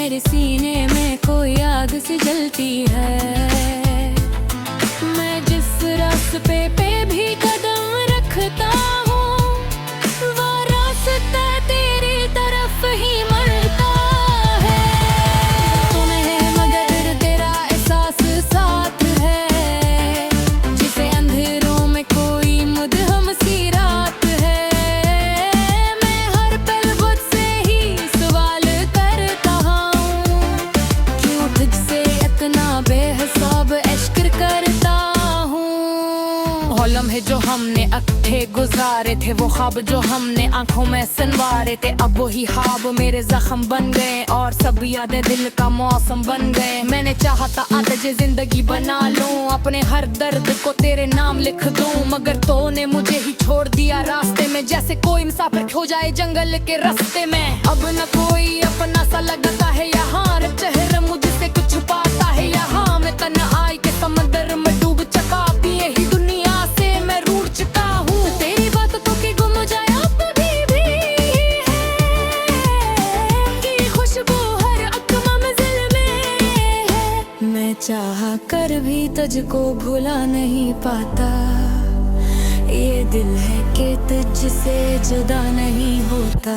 मेरे सीने में कोई आग सी जलती है। मैं जिस रास्ते पे भी कदम रखता हूँ, वो रास्ता तेरी तरफ ही मरता है। तुम्हें मगर तेरा एहसास साथ है, जिसे अंधेरों में कोई मुदहम सी रात है। मैं हर पल खुद से ही सवाल करता हूँ, क्यों तुझसे इतना बेहिसाब इश्क करता हूँ। वो लम्हे जो हमने अक्ठे गुजारे थे, वो ख्वाब जो हमने आंखों में सनवारे थे, अब वही ख्वाब मेरे जख्म बन गए और सब यादें दिल का मौसम बन गए। मैंने चाहा था आज जिंदगी बना लूं, अपने हर दर्द को तेरे नाम लिख दूं, मगर तूने मुझे ही छोड़ दिया रास्ते में, जैसे कोई मुसाफिर खो जाए जंगल के रास्ते में। अब न कोई अपना सा लगता है यहाँ, रब चेहरा मुझसे कुछ छुपाता है यहाँ। मैं तन्हाई के समंदर में डूब चुका, पिए ही दुनिया से मैं रूठ चुका हूँ। तेरी बातों की गुम जाए अब भी है कि खुशबू हर अक़्मा मंज़िल में है। मैं चाह कर भी तुझको भुला नहीं पाता, ये दिल है कि तुझसे जुदा नहीं होता।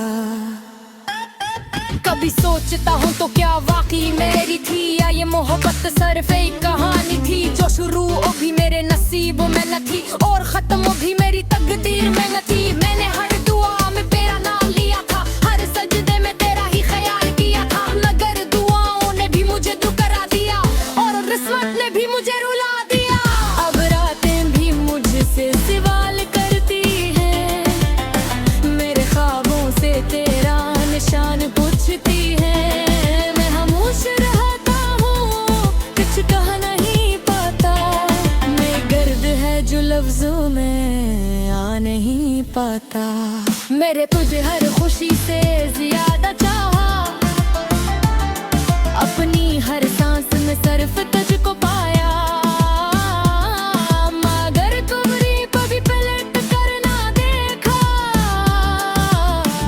कभी सोचता हूँ तो क्या वाकई मेरी थी, या ये मोहब्बत सिर्फ एक कहानी थी, जो शुरू भी मेरे नसीब में न थी और खत्म भी मेरी तकदीर में न थी। मैंने हर दुआ में तेरा नाम लिया था, हर सजदे में तेरा ही ख्याल किया था, मगर दुआओं ने भी मुझे दुकरा दिया और रिश्वत ने भी मुझे रुला दिया। अब रातें भी मुझसे सवाल करती हैं, मेरे ख्वाबों से तेरा निशान पूछती है। मैं खामोश रहता हूँ, कुछ कह नहीं पाता, मैं गर्द है जो लफ्जों में आ नहीं पाता। मेरे तुझे हर खुशी से ज्यादा चाहा, अपनी हर सांस में सिर्फ तुझको पाया, मगर कमरे पर भी पलट कर ना देखा,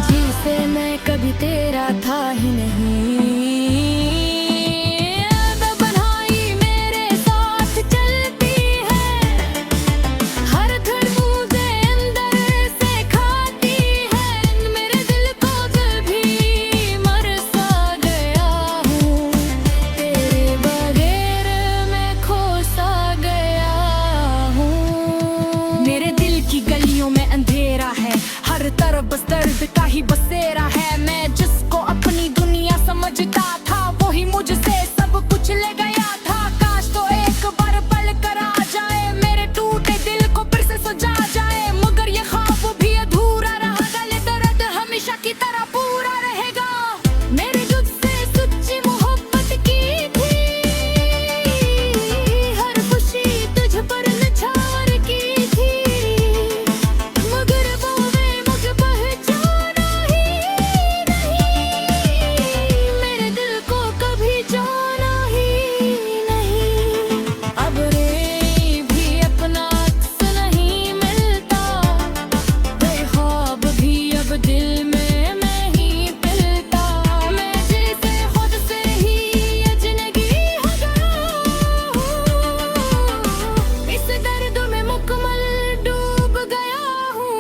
जिसे मैं कभी तेरा था ही नहीं। तन्हाई मेरे साथ चलती है, हर धड़कन मुझे अंदर से खाती है। मेरे दिल को जब भी मर सा गया हूँ, तेरे बगैर मैं खो सा गया हूँ। मेरे दिल की गलियों में अंधेरा है, हर तरफ बस दर्द का ही बसेरा है। मैं जिसको अपनी दुनिया समझता था, वही मुझसे सब कुछ ले गया था। काश तो एक बार पल कर आ जाए, मेरे टूटे दिल को फिर से सजा जाए, मगर ये ख्वाब भी अधूरा रहेगा, ये दर्द हमेशा की तरह पूरा रहेगा। मेरे तुझसे सच्ची मोहब्बत की थी, हर खुशी तुझ पर निछावर की थी, मगर वो मैं मुझे पहचाना ही नहीं, मेरे दिल को कभी जाना ही नहीं। अब रे भी अपना अक्स नहीं मिलता, वे ख्वाब भी अब दिल में मैं ही पिलता। मैं जैसे खुद से ही अजनबी हो गया हूँ, इस दर्द में मुकम्मल डूब गया हूँ।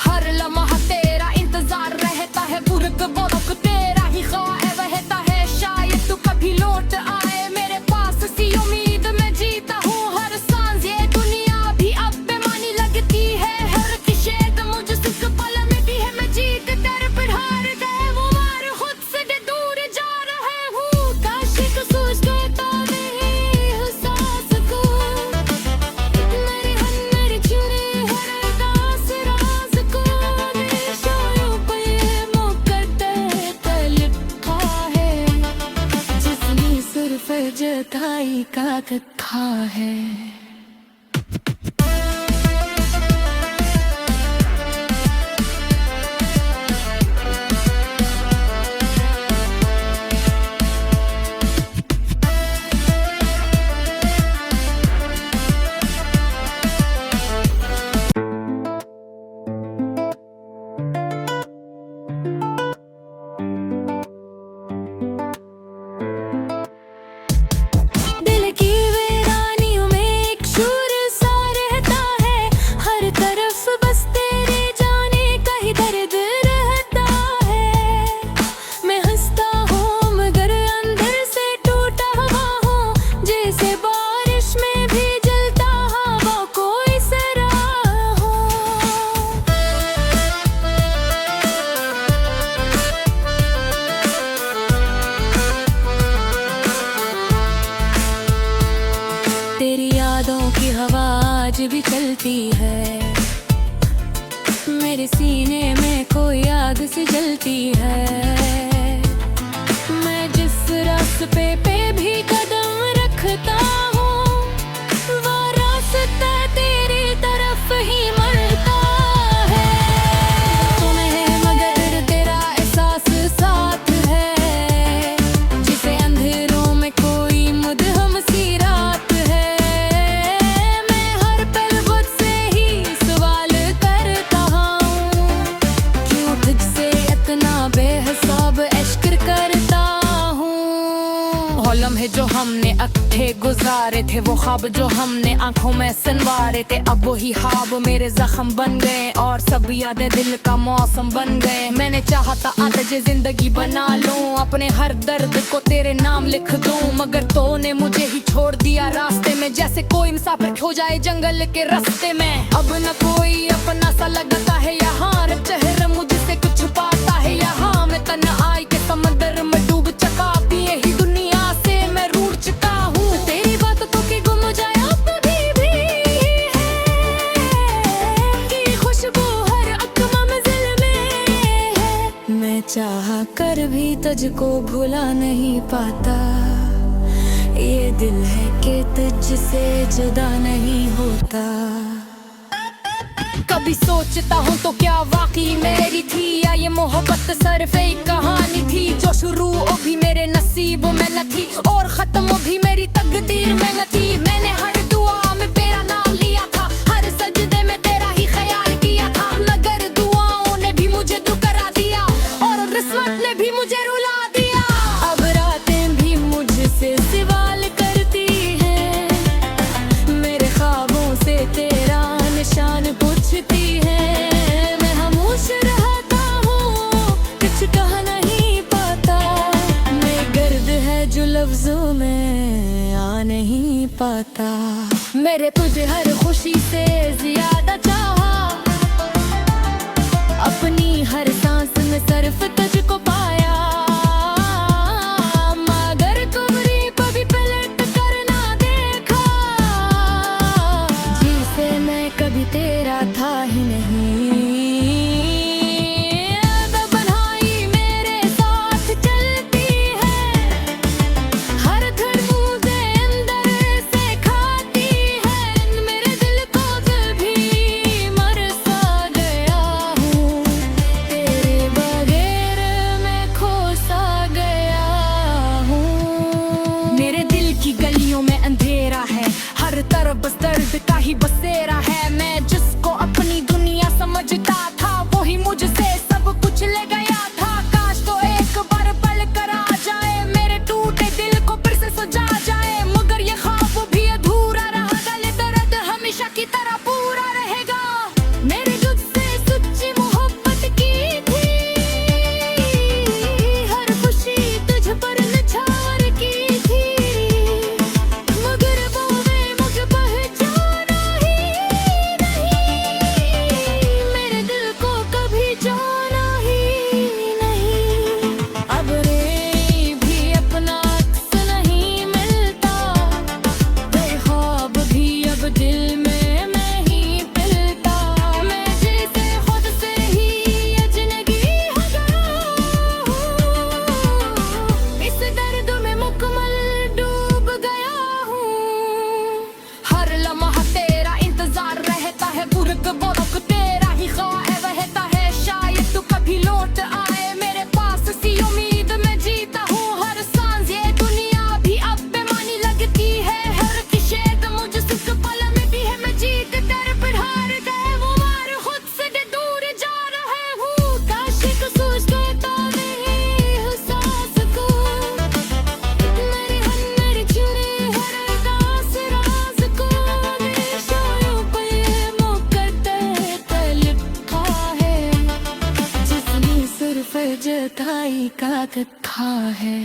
हर लम्हा तेरा इंतजार रहता है, बुर्क बुर्क तेरा ही ख्वाब रहता है, शायद तू कभी लौट आए मेरे पास, सी उम्मीद में जीता हूँ। हर सांस ये दुनिया भी अब बेमानी लगती है, हर की शेद मुझे सिर्फ पल में भी है। मैं जीत तेरे पर हार गए, वो मार खुद से दूर जा रहे हूँ। काश एक सोच कहता नहीं एहसास को, मेरे हन्नर चुने हर दास राज को, निशानों पे ये मुकद्दर लिखा है, जिसने सिर्फ जुदाई का कथा है। जलती है, मेरे सीने में कोई आग सी जलती है। मैं जिस रास्ते पे भी कदम रखता हूँ, वो रास्ता तेरी तरफ ही मरता है। तुम्हें मगर तेरा एहसास साथ है, जिसे अंधेरों में कोई मुदहम सी रात है। मैं हर पल खुद से ही सवाल करता हूँ, क्यों तुझसे इतना बेहिसाब इश्क करता हूँ। वो लम्हे जो हमने अक्ठे गुजारे थे, वो ख्वाब जो हमने आंखों में सनवारे थे, अब वही ख्वाब मेरे जख्म बन गए और सब यादें दिल का मौसम बन गए। मैंने चाहा था आज जिंदगी बना लूं, अपने हर दर्द को तेरे नाम लिख दूं, मगर तूने मुझे ही छोड़ दिया रास्ते में, जैसे कोई मुसाफिर खो जाए जंगल के रास्ते में। अब न कोई अपना सा लगता है यहाँ, न चेहरा मुझसे कुछ पाता है यहाँ। मैं तन्हाई के समंदर में डूब चुका, पिए ही दुनिया से मैं रूठ चुका हूँ। तेरी बातों की गुम जाए अब भी है कि खुशबू हर अक्मा मंजिल में है। मैं चाह कर भी तुझको भुला नहीं पाता, ये दिल है कि तुझसे जुदा नहीं होता। कभी सोचता हूँ तो क्या वाकई मेरी थी, या ये मोहब्बत सिर्फ एक कहानी थी, जो शुरू भी मेरे नसीबों में न थी और खत्म भी मेरी तकदीर में न थी। मैंने हर दुआ में तेरा नाम लिया था, हर सजदे में तेरा ही ख्याल किया था, मगर दुआओं ने भी मुझे दुकरा दिया और रिश्वत ने भी मुझे रुला दिया। अब रातें भी मुझसे सवाल करती हैं, मेरे ख्वाबों से तेरा निशान पूछती है। मैं खामोश रहता हूँ, कुछ कह नहीं पाता, मैं गर्द है जो लफ्जों में आ नहीं पाता। मेरे तुझे हर खुशी से ज्यादा चाहा, अपनी हर सांस में सिर्फ तुझको पाया, मगर कमरे पर भी पलट कर ना देखा, जिसे मैं कभी तेरा था ही नहीं। तन्हाई मेरे साथ चलती है, हर धड़ मुझे अंदर से खाती है, मेरे दिल को दिल भी मर सा गया हूँ, तेरे बगैर मैं खो सा गया हूँ। मेरे दिल की गलियों में अंधेरा है, हर तरफ बस दर्द का ही बसेरा है। मैं जिसको अपनी दुनिया समझता था, वही मुझसे सब कुछ ले गया था। काश तो एक बार पल कर आ जाए, मेरे टूटे दिल को फिर से सजा जाए, मगर ये ख्वाब भी अधूरा रहेगा, ये दर्द हमेशा की तरह पूरा रहेगा। मेरे तुझसे सच्ची मोहब्बत की थी, हर खुशी तुझ पर निछावर की थी, मगर वो वे मुझे पहचाना ही नहीं, मेरे दिल को कभी जाना ही नहीं। अब रे भी अपना अक्स नहीं मिलता, ख्वाब भी अब दिल में मैं ही पिलता, मैं जैसे खुद से ही अजनबी हो गया हूँ, इस दर्द में मुकम्मल डूब गया हूँ। हर लम्हा तेरा इंतजार रहता है, बुर्क बुर्क तेरा ही ख्वाब रहता है, शायद तू कभी लौट आए मेरे पास, सी उम्मीद में जीता हूँ हर सांस। ये दुनिया भी अब बेमानी लगती है, हर की शेद मुझे सिर्फ पल में भी है, मैं जीत तेरे पर हार गए, वो मार खुद से दूर जा रहे हूँ। काश को सोच करता नहीं हूँ सांस को, मेरे हन्नर चुने हर दास राज को, निशानों पे ये मुकद्दर लिखा है, जिसने सिर्फ जुदाई का था है।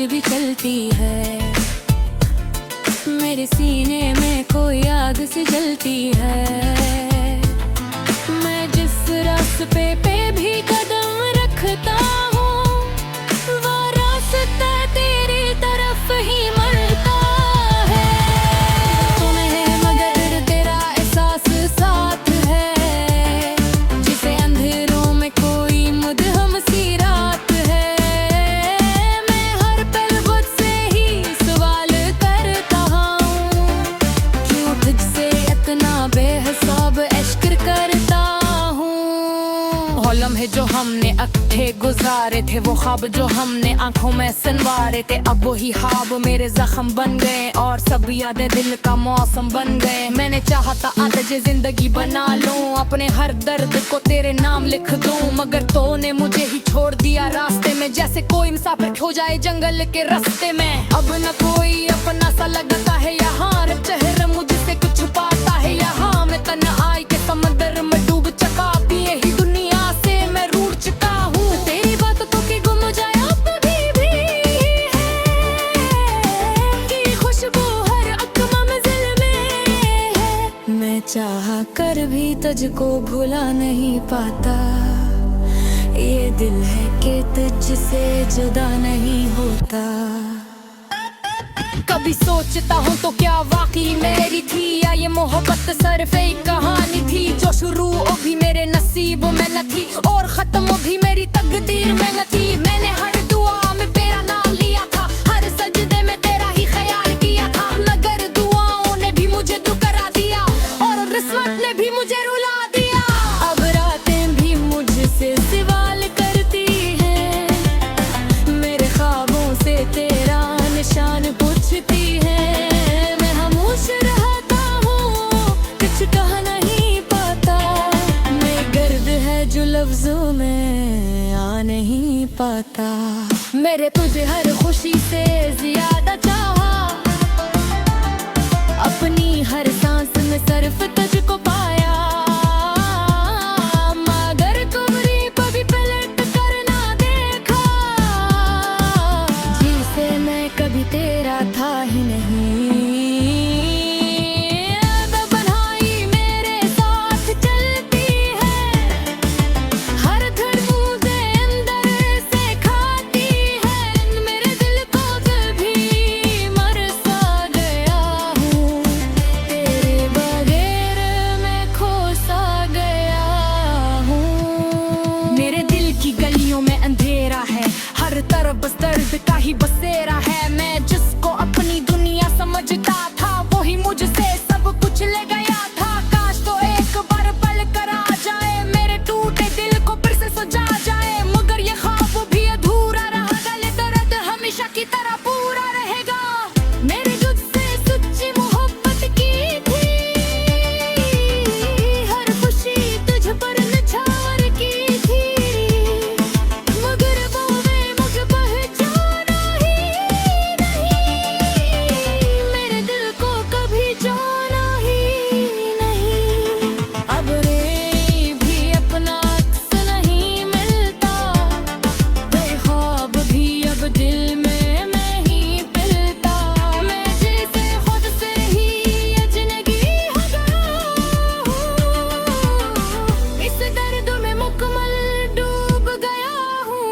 भी चलती है, मेरे सीने में कोई आग सी जलती है। मैं जिस रास्ते पे भी कदम रखता हूँ, वो रास्ता तेरी तरफ ही मरता है। तुम्हें मगर तेरा एहसास साथ है, जिसे अंधेरों में कोई मुदहम सी रात है। मैं हर पल खुद से ही सवाल करता हूँ, क्यों तुझसे इतना बेहिसाब इश्क करता हूँ। वो लम्हे जो हमने अक्ठे गुजारे थे, वो ख्वाब जो हमने आंखों में सनवारे थे, अब वही ख्वाब मेरे जख्म बन गए और सब यादें दिल का मौसम बन गए। मैंने चाहा था आज जिंदगी बना लूं, अपने हर दर्द को तेरे नाम लिख दूं, मगर तूने मुझे ही छोड़ दिया रास्ते में, जैसे कोई मुसाफिर खो जाए जंगल के रास्ते में। अब न कोई अपना सा लगता है यहाँ, रब चेहरा मुझसे कुछ छुपाता है यहाँ। मैं तन्हाई के समंदर में डूब चुका, अब यही दुनिया से मैं रूठ चुका हूँ। तेरी बातों की गुम जाए अब भी है कि खुशबू हर अक़्मा मंज़िल में है। मैं चाह कर भी तुझको भुला नहीं पाता, ये दिल है कि तुझसे जुदा नहीं होता। कभी सोचता हूँ तो क्या वाकई मेरी थी, या ये मोहब्बत सिर्फ एक कहानी थी, जो शुरू भी मेरे नसीब में न थी और खत्म भी मेरी तकदीर में न थी। मैंने हर दुआ में तेरा नाम लिया था, हर सजदे में तेरा ही ख्याल किया था, मगर दुआओं ने भी मुझे दुकरा दिया और रिश्वत ने भी मुझे रुला दिया। अब रातें भी मुझसे सवाल करती हैं, मेरे ख्वाबों से तेरा निशान पूछती है। मैं खामोश रहता हूँ, कुछ कह नहीं पाता, मैं गर्द है जो लफ्जों में आ नहीं पाता। मेरे तुझे हर खुशी से ज्यादा चाहा, अपनी हर सांस में सिर्फ तुझको पाया, मगर कमरे पर भी पलट कर ना देखा, जिसे मैं कभी तेरा था ही नहीं। तन्हाई मेरे साथ चलती है, हर धड़कन मुझे अंदर से खाती है, मेरे दिल को कभी मर सा गया हूँ, तेरे बगैर मैं खो सा गया हूँ। मेरे दिल की गलियों में अंधेरा है, हर तरफ बस दर्द का ही बसेरा है। मैं जिसको अपनी दुनिया समझता था, वही मुझसे सब कुछ ले गया था। काश तो एक बार पल कर आ जाए, मेरे टूटे दिल को फिर से सजा जाए, मगर ये ख्वाब भी अधूरा रहेगा, ये दर्द हमेशा की तरह पूरा रहेगा। मेरे तुझसे सच्ची मोहब्बत की थी, हर खुशी तुझ पर निछावर की थी, मगर वो मैं मुझे पहचाना ही नहीं, मेरे दिल को कभी जाना ही नहीं। अब रे भी अपना अक्स नहीं मिलता, वे ख्वाब भी अब दिल में मैं ही पिलता, मैं जैसे खुद से ही अजनबी हो गया हूँ, इस दर्द में मुकम्मल डूब गया हूँ।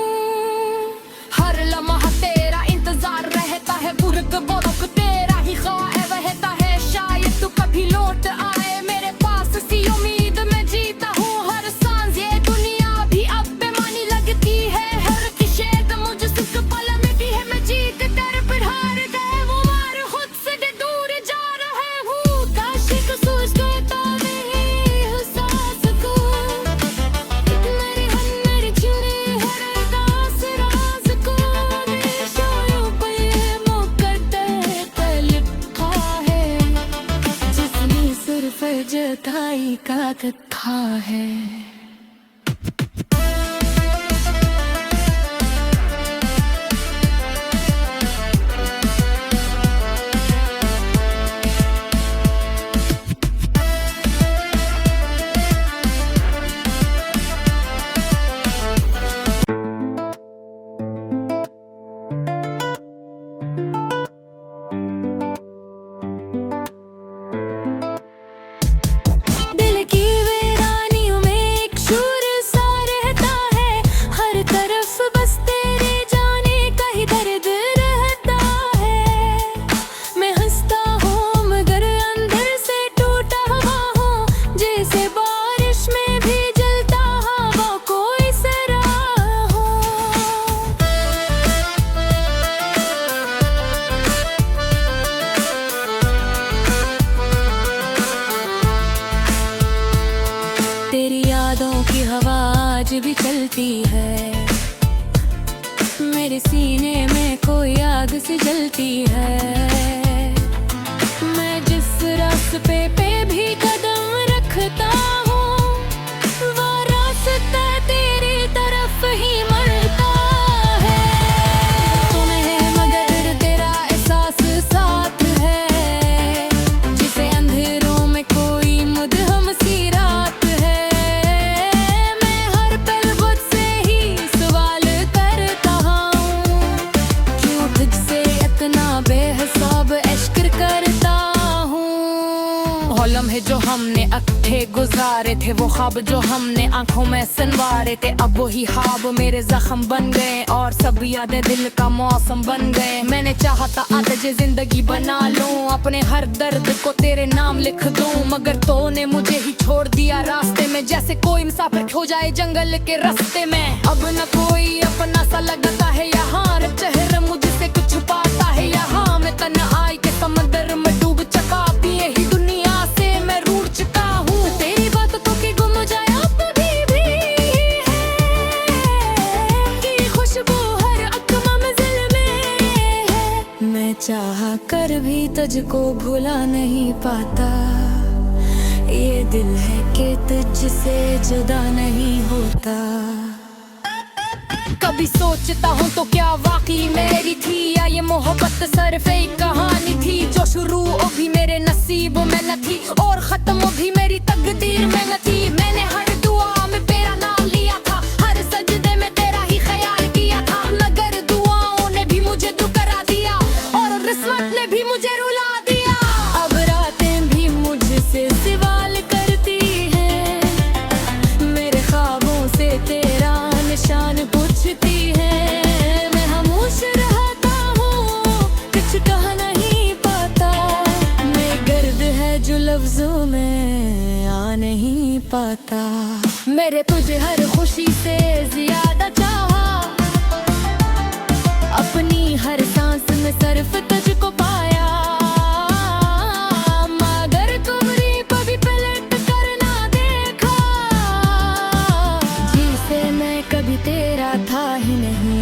हर लम्हा तेरा इंतजार रहता है, बुर्क बोरक तेरा ही ख्वाब रहता है, शायद तू कभी लौट आए मेरे पास, सी उम्मीद में जीता हूँ हर सांस। ये दुनिया भी अब बेमानी लगती है, हर की शेद मुझे सिर्फ पल में भी है, मैं जीत कर फिर हार गए, वो मार खुद से दूर जा रहे हूँ। काश को सोच कहता नहीं एहसास को, मेरी मेरी चुनी हर दास राज को, निशानों पे ये मुकद्दर पे लिखा है, जिसने सिर्फ जुदाई का कथा है। मेरे सीने में कोई आग सी जलती है। मैं जिस रास्ते पे भी कदम रखता हूँ, वो रास्ता तेरी तरफ ही मरता है। तुम्हें मगर तेरा एहसास साथ है, जिसे अंधेरों में कोई मुदहम सी रात है। मैं हर पल खुद से ही सवाल करता हूँ, क्यों तुझसे इतना बेहिसाब इश्क करता हूँ। वो लम्हे जो हमने अक्ठे गुजारे थे, वो ख्वाब जो हमने आंखों में सनवारे थे, अब वही ख्वाब मेरे जख्म बन गए और सब यादें दिल का मौसम बन गए। मैंने चाहा था आज जिंदगी बना लूं, अपने हर दर्द को तेरे नाम लिख दूं, मगर तूने मुझे ही छोड़ दिया रास्ते में, जैसे कोई मुसाफिर खो जाए जंगल के रास्ते में। अब न कोई अपना सा लगता है यहाँ, न चेहरा मुझसे कुछ छुपाता है यहाँ। मैं तन्हाई के समंदर में डूब चुका, पिए ही दुनिया से मैं रूठ चुका हूँ। तेरी बातों के गुम जाए अब भी है कि खुशबू हर अक़मा मंज़िल में है। मैं चाह कर भी तुझको भुला नहीं पाता, ये दिल है कि तुझसे जुदा नहीं होता। कभी सोचता हूँ तो क्या वाकई मेरी थी, या ये मोहब्बत सिर्फ एक कहानी थी, जो शुरू भी मेरे नसीब में न थी और खत्म भी मेरी तकदीर में न थी। मैंने हर दुआ में तेरा नाम लिया था, हर सजदे में तेरा ही ख्याल किया था, मगर दुआओं ने भी मुझे दुकरा दिया और रिश्वत ने भी मुझे रुला दिया। अब रातें भी मुझसे सवाल करती हैं, मेरे ख्वाबों से तेरा निशान पूछती है। मैं खामोश रहता हूँ, कुछ कह नहीं पाता, मैं गर्द है जो लफ्जों में आ नहीं पाता। मेरे तुझे हर खुशी से ज्यादा चाहा, अपनी हर सांस में सिर्फ तुझको पाया, मगर कब्री पे भी पलट कर ना देखा, जिसे मैं कभी तेरा था ही नहीं।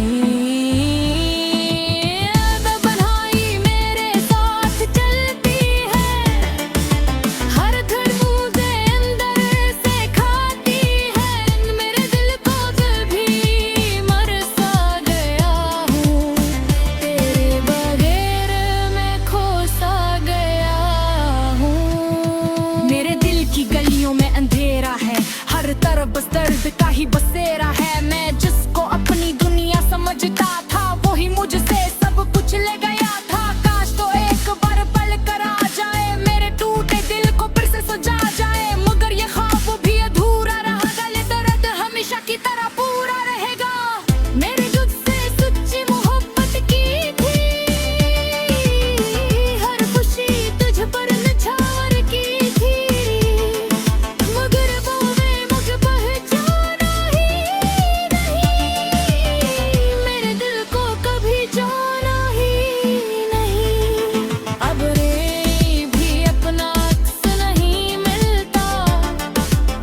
तन्हाई मेरे साथ चलती है, हर धड़ मुझे अंदर से खाती है। मेरे दिल को कभी मर सा गया हूँ, तेरे बगैर मैं खो सा गया हूँ। मेरे दिल की गलियों में अंधेरा है, हर तरफ बस दर्द का ही बसेरा है। मैं जिसको अपनी दुनिया समझता था, वही मुझसे सब कुछ ले गया था। काश तो एक बार पल कर आ जाए, मेरे टूटे दिल को फिर से सजा जाए, मगर ये ख्वाब भी अधूरा रहेगा, ये दर्द हमेशा की तरह पूरा रहेगा। मेरे तुझसे सच्ची मोहब्बत की थी, हर खुशी तुझ पर निछावर की थी, मगर वो वे मुझे पहचाना ही नहीं, मेरे दिल को कभी जाना ही नहीं। अब रे भी अपना अक्स नहीं मिलता,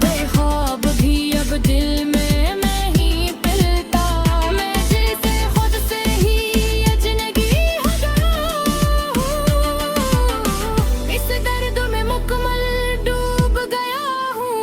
वे ख्वाब भी अब दिल में मैं ही पिलता। मैं जैसे खुद से ही अजनबी हो गया हूँ, इस दर्द में मुकम्मल डूब गया हूँ।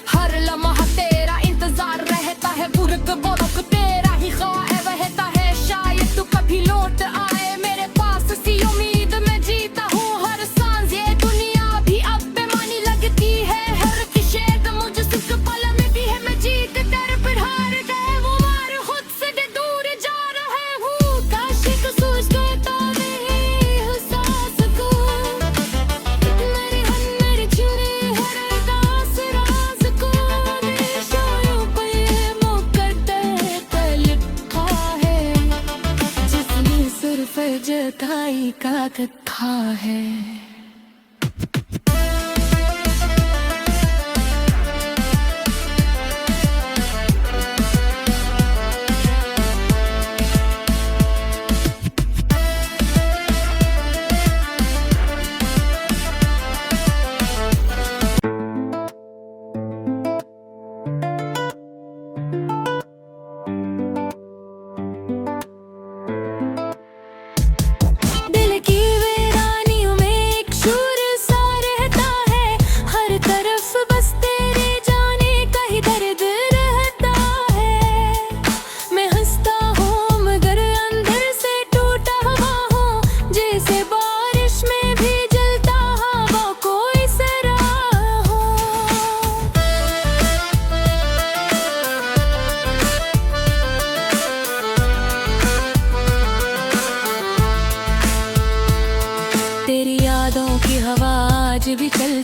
हर लम्हा तेरा इंतजार रहता है, बुर्द बरक तेरा ही ख्वाब रहता है, शायद तू कभी लौट आए मेरे पास, सी उम्मीद में जीता हूँ। हर सांस ये दुनिया भी अब बेमानी लगती है, हर की शेद मुझे सिर्फ पल में भी है। मैं जीत कर फिर हार गए, वो मार खुद से दूर जा रहे हूँ। काश एक सोच कहता नहीं एहसास को, मेरे हन्नर चुने हर दास राज को, निशानों पे ये मुकद्दर पे लिखा है, जिसने सिर्फ जुदाई का लिखा है।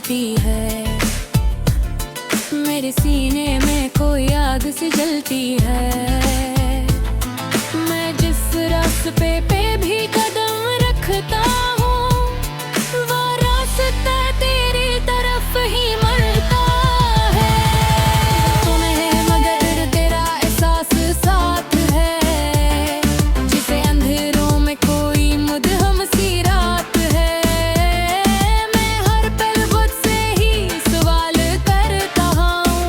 जलती है, मेरे सीने में कोई आग सी जलती है। मैं जिस रास्ते पे भी कदम रखता हूँ, वो रास्ता तेरी तरफ ही मरता है। तुम्हें मगर तेरा एहसास साथ है, जिसे अंधेरों में कोई मुदहम सी रात है। मैं हर पल खुद से ही सवाल करता हूँ,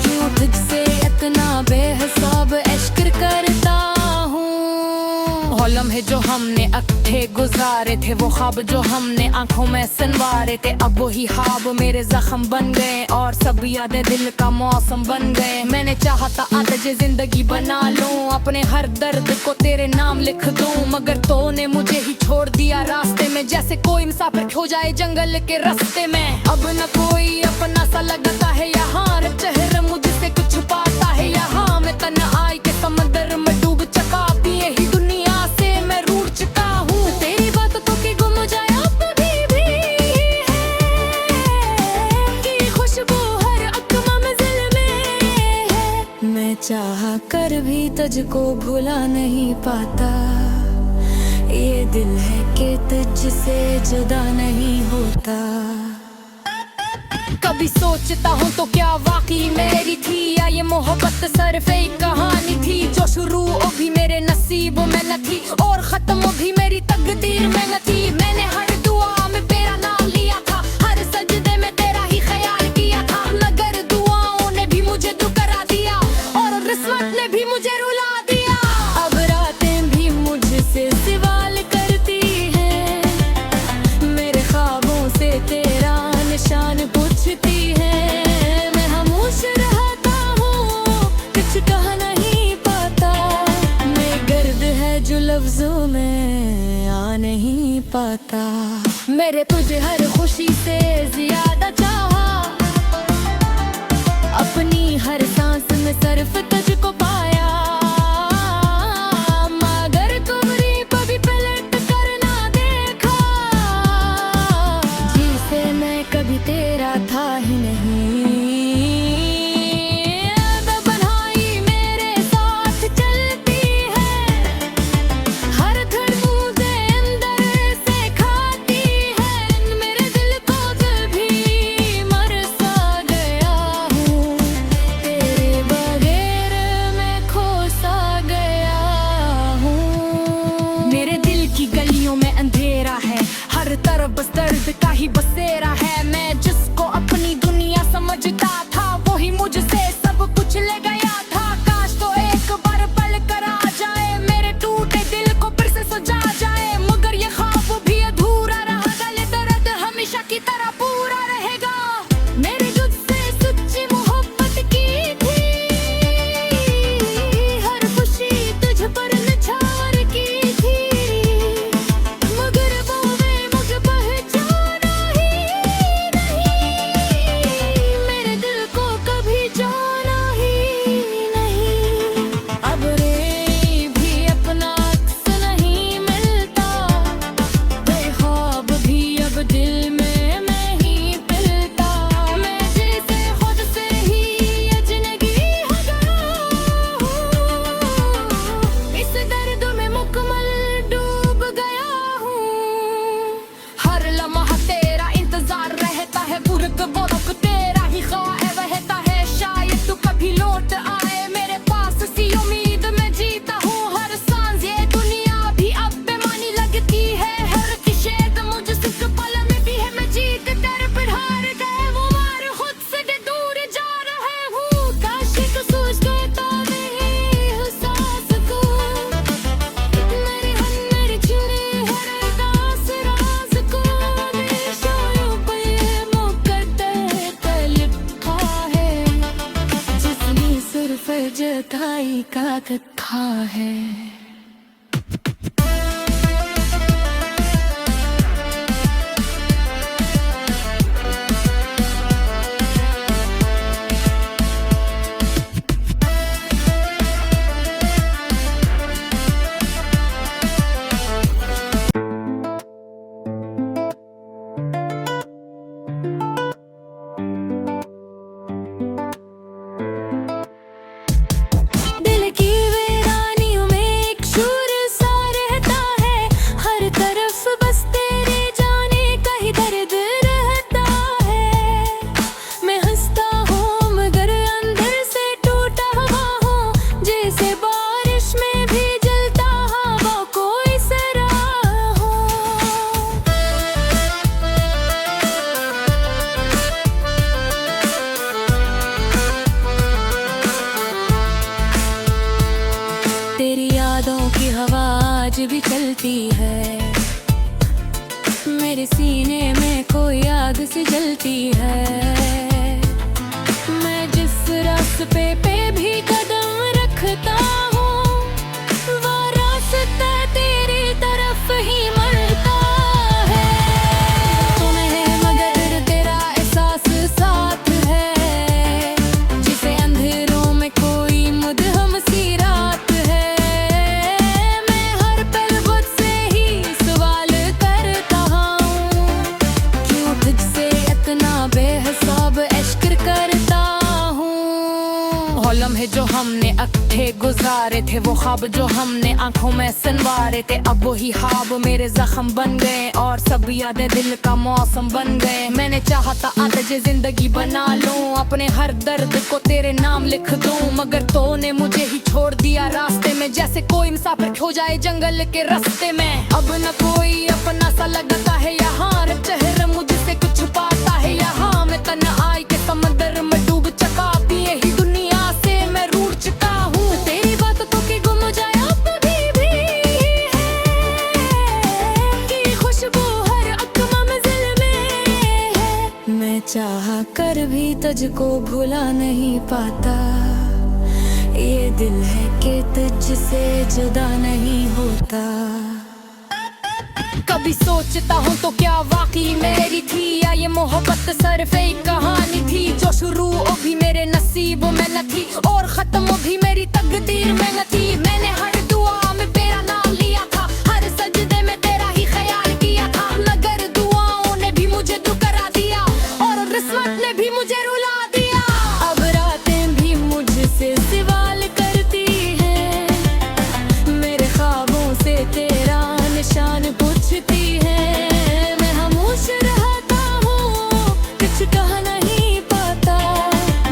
क्यों तुझसे इतना बेहिसाब इश्क करता हूँ। वो लम्हे जो हमने अक्ठे गुजारे थे, वो ख्वाब जो हमने आंखों में सनवारे थे, अब वही ख्वाब मेरे जख्म बन गए और सब यादें दिल का मौसम बन गए। मैंने चाहा था आज जिंदगी बना लूं, अपने हर दर्द को तेरे नाम लिख दूं, मगर तूने मुझे ही छोड़ दिया रास्ते में, जैसे कोई मुसाफिर खो जाए जंगल के रास्ते में। अब न कोई अपना सा लगता है यहाँ, रे चेहरा मुझसे कुछ छुपाता है यहाँ। मैं तन्हाई के समंदर में डूब चुका, अब यही दुनिया से मैं रूठ चुका हूँ। तेरी बातों की गुम जाए अब भी है कि खुशबू हर अक़्मा मंज़िल में है। मैं चाह कर भी तुझको भुला नहीं पाता, ये दिल है कि तुझसे जुदा नहीं होता। कभी सोचता हूँ तो क्या वाकई मेरी थी, या ये मोहब्बत सिर्फ एक कहानी थी, जो शुरू भी मेरे नसीबों में न थी और खत्म भी मेरी तकदीर में न थी। मैंने हर दुआ में तेरा नाम लिया था, हर सजदे में तेरा ही ख्याल किया था, मगर दुआओं ने भी मुझे दुकरा दिया और रिश्वत ने भी मुझे रुला दिया। अब रातें भी मुझसे सवाल करती हैं, मेरे ख्वाबों से तेरा निशान पूछती है। मैं खामोश रहता हूँ, कुछ कह नहीं पाता, मैं गर्द है जो लफ्जों में आ नहीं पाता। मेरे तुझे हर खुशी से ज्यादा चाहा, अपनी हर सांस में सिर्फ तुझको पाया, मगर तुम्हारी कभी पलट कर ना देखा, जिसे मैं कभी तेरा था ही नहीं। तन्हाई मेरे साथ चलती है, हर धड़ मुझे अंदर से खाती है, मेरे दिल को दिल भी मर सा गया हूँ, तेरे बगैर मैं खो सा गया हूँ। मेरे दिल की गलियों में अंधेरा है, हर तरफ बस दर्द का ही बसेरा है। मैं जिसको अपनी दुनिया समझता था, वही मुझसे सब कुछ ले गया था। काश तो एक बार पल कर आ जाए, मेरे टूटे दिल को फिर से सजा जाए, मगर ये ख्वाब भी अधूरा रहा, ये दर्द हमेशा की तरह पूरा रहेगा। मेरे तुझसे सच्ची मोहब्बत की थी, हर खुशी तुझ पर निछावर की थी, मगर वो मैं मुझे पहचाना ही नहीं, मेरे दिल को कभी जाना ही नहीं। अब रे भी अपना अक्स नहीं मिलता, वे ख्वाब भी अब दिल में मैं ही पिलता, मैं जैसे खुद से ही अजनबी हो गया हूँ, इस दर्द में मुकम्मल डूब गया हूँ। हर लम्हा तेरा इंतजार रहता है, बुर्क बोलक तेरा ही ख्वाब रहता है, शायद तू कभी लौट आए मेरे पास, सी उम्मीद में जीता हूँ हर सांस। ये दुनिया भी अब बेमानी लगती है, हर की शेद मुझसे पल में भी है, मैं जीत कर फिर हार गए, वो मार खुद से दूर जा रहे हूँ। काश को सोच के तो नहीं एहसास को, मेरे हन्नर चुने हर दास राज को, निशानों पे मुकद्दर लिखा है, जिसने सिर्फ जुदाई का कथा है। आज भी चलती है। मेरे सीने में कोई आग सी जलती है। मैं जिस रास्ते पे भी कदम रखता हूँ, वो रास्ता तेरी तरफ ही मरता है। तुम्हें मगर तेरा एहसास साथ है, जिसे अंधेरों में कोई मुदहम सी रात है। मैं हर पल खुद से ही सवाल करता हूँ, क्यों तुझसे इतना बेहिसाब इश्क करता हूँ। वो लम्हे जो हमने अक्थे गुजारे थे, वो ख्वाब जो हमने आंखों में सनवारे थे, अब वही ख्वाब मेरे जख्म बन गए और सब यादें दिल का मौसम बन गए। मैंने चाहा था आज जिंदगी बना लूं, अपने हर दर्द को तेरे नाम लिख दूं, मगर तूने मुझे ही छोड़ दिया रास्ते में, जैसे कोई मुसाफिर खो जाए जंगल के रास्ते में। अब न कोई अपना सा लगता है यहाँ, न चेहरा मुझसे कुछ छुपाता है यहाँ। मैं तन्हाई के समंदर में डूब चुका, पिए ही दुनिया से मैं रूठ चुका हूँ। तेरी बातों की गुम जाए अब भी है कि खुशबू हर अक़मा मंज़िल में है। मैं चाह कर भी तुझको भुला नहीं पाता, ये दिल है कि तुझसे जुदा नहीं होता। कभी सोचता हूँ तो क्या वाकई मेरी थी, या ये मोहब्बत सिर्फ एक कहानी थी, जो शुरू भी मेरे नसीबों में न थी और खत्म भी मेरी तकदीर में न थी। मैंने हर दुआ में तेरा नाम लिया था, हर सजदे में तेरा ही ख्याल किया था, मगर दुआओं ने भी मुझे दुकरा दिया और रिश्वत ने भी मुझे रुला दिया। अब रातें भी मुझसे सवाल करती हैं, मेरे ख्वाबों से तेरा निशान पूछती है। मैं खामोश रहता हूँ, कुछ कह नहीं पाता,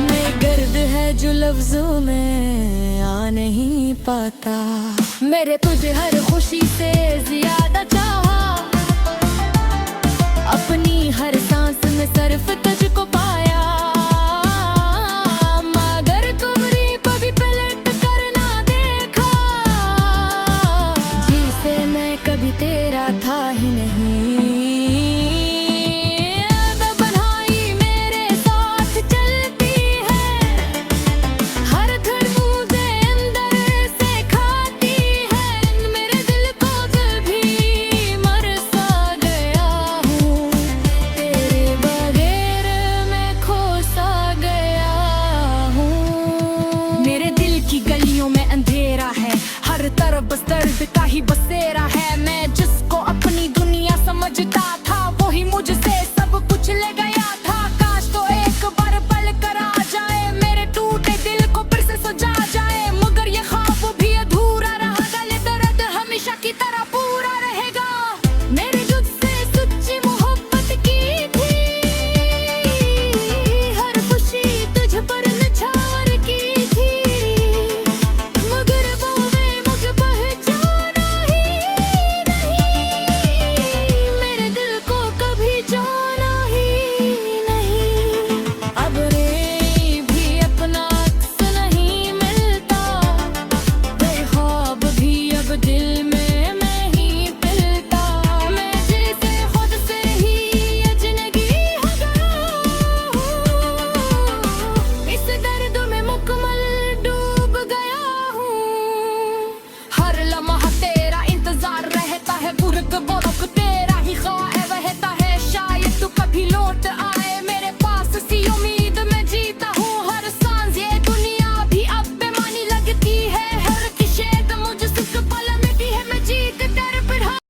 मैं गर्द है जो लफ्जों में आ नहीं पाता। मेरे तुझे हर खुशी से ज्यादा चाहा, अपनी हर सांस में सिर्फ तुझको पाया, मगर कमरे पर भी पलट कर ना देखा, जिसे मैं कभी तेरा था ही नहीं। तन्हाई मेरे साथ चलती है, हर धड़ मुझे अंदर से खाती है। मेरे दिल को कभी मर सा गया हूँ, तेरे बगैर मैं खो सा गया हूँ। मेरे दिल की गलियों में अंधेरा है, हर तरफ बस दर्द का ही बसेरा है। मैं जिसको अपनी दुनिया समझता था, वही मुझसे सब कुछ ले गया था। काश तो एक बार पल कर आ जाए, मेरे टूटे दिल को फिर से सजा जाए, मगर ये ख्वाब भी अधूरा रहेगा, ये दर्द हमेशा की तरह पूरा रहेगा। मेरे तुझसे सच्ची मोहब्बत की थी, हर खुशी तुझ पर निछावर की थी, मगर वो वे मुझे पहचाना ही नहीं, मेरे दिल को कभी जाना ही नहीं। अब रे भी अपना अक्स नहीं मिलता, ख्वाब भी अब दिल में मैं ही पिलता। मैं जैसे खुद से ही अजनबी हो गया हूँ, इस दर्द में मुकम्मल डूब गया हूँ। हर लम्हा तेरा इंतजार रहता है, बुरक बोलक